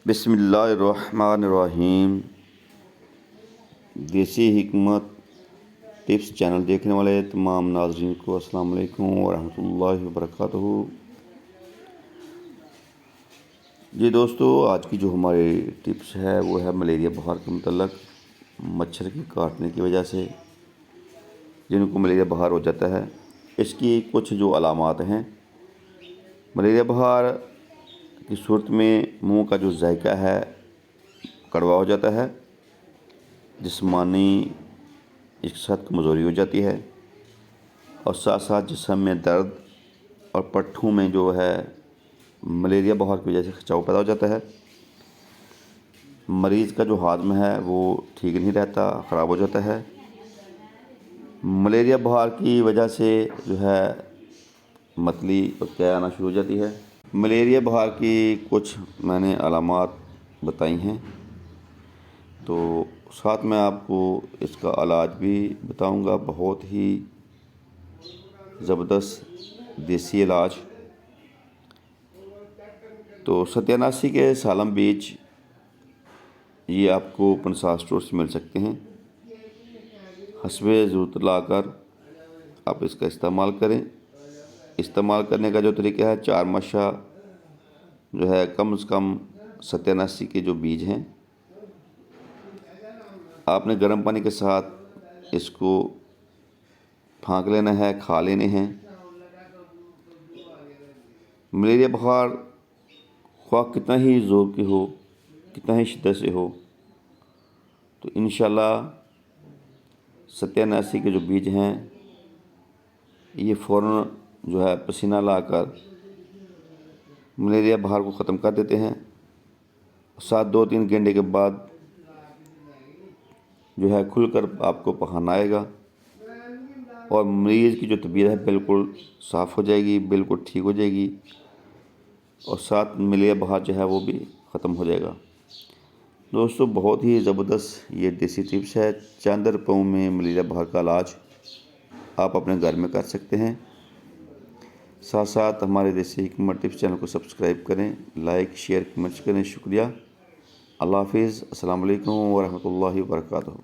बिस्मिल्लाहिर्रहमानिर्रहीम। देसी हिकमत टिप्स चैनल देखने वाले तमाम नाज़रीन को अस्सलाम वालेकुम वरहमतुल्लाहि वबरकातुहू। जी दोस्तों, आज की जो हमारी टिप्स है वो है मलेरिया बुखार के मतलब। मच्छर के काटने की वजह से जिनको मलेरिया बुखार हो जाता है, इसकी कुछ जो अलामात हैं। मलेरिया बुखार की सूरत में मुंह का जो जायका है कड़वा हो जाता है, जिस्मानी इक़्तिसाद कमज़ोरी हो जाती है और साथ साथ जिस्म में दर्द और पट्ठों में जो है मलेरिया बुखार की वजह से खिंचाव पैदा हो जाता है। मरीज़ का जो हाज़मा है वो ठीक नहीं रहता, ख़राब हो जाता है। मलेरिया बुखार की वजह से जो है मतली और क्या आना शुरू हो जाती है। मलेरिया बुखार की कुछ मैंने अलामात बताई हैं, तो साथ में आपको इसका इलाज भी बताऊंगा। बहुत ही ज़बरदस्त देसी इलाज। तो सत्यानाशी के सालम बीज ये आपको पंसार स्टोर से मिल सकते हैं। हस्बे ज़रूरत लाकर आप इसका इस्तेमाल करें। इस्तेमाल करने का जो तरीका है, 4 मशा जो है कम से कम सत्यानाशी के जो बीज हैं, आपने गर्म पानी के साथ इसको फाँक लेना है, खा लेने हैं। मलेरिया बुखार ख्वाह कितना ही ज़ोर की हो, कितना ही शिद्दत से हो, तो इंशाल्लाह सत्यानाशी के जो बीज हैं ये फ़ौरन जो है पसीना लाकर मलेरिया बुखार को ख़त्म कर देते हैं। साथ 2-3 घंटे के बाद जो है खुलकर आपको पखाना आएगा और मरीज़ की जो तबीयत है बिल्कुल साफ़ हो जाएगी, बिल्कुल ठीक हो जाएगी और साथ मलेरिया बुखार जो है वो भी ख़त्म हो जाएगा। दोस्तों, बहुत ही ज़बरदस्त ये देसी टिप्स है। चंद रुपयों में मलेरिया बुखार का इलाज आप अपने घर में कर सकते हैं। साथ साथ हमारे देसी हिकमत टिप्स चैनल को सब्सक्राइब करें, लाइक शेयर कमेंट्स करें। शुक्रिया। अल्लाह हाफ़िज़। अस्सलाम वालेकुम वरहमतुल्लाहि वबरकातुहू।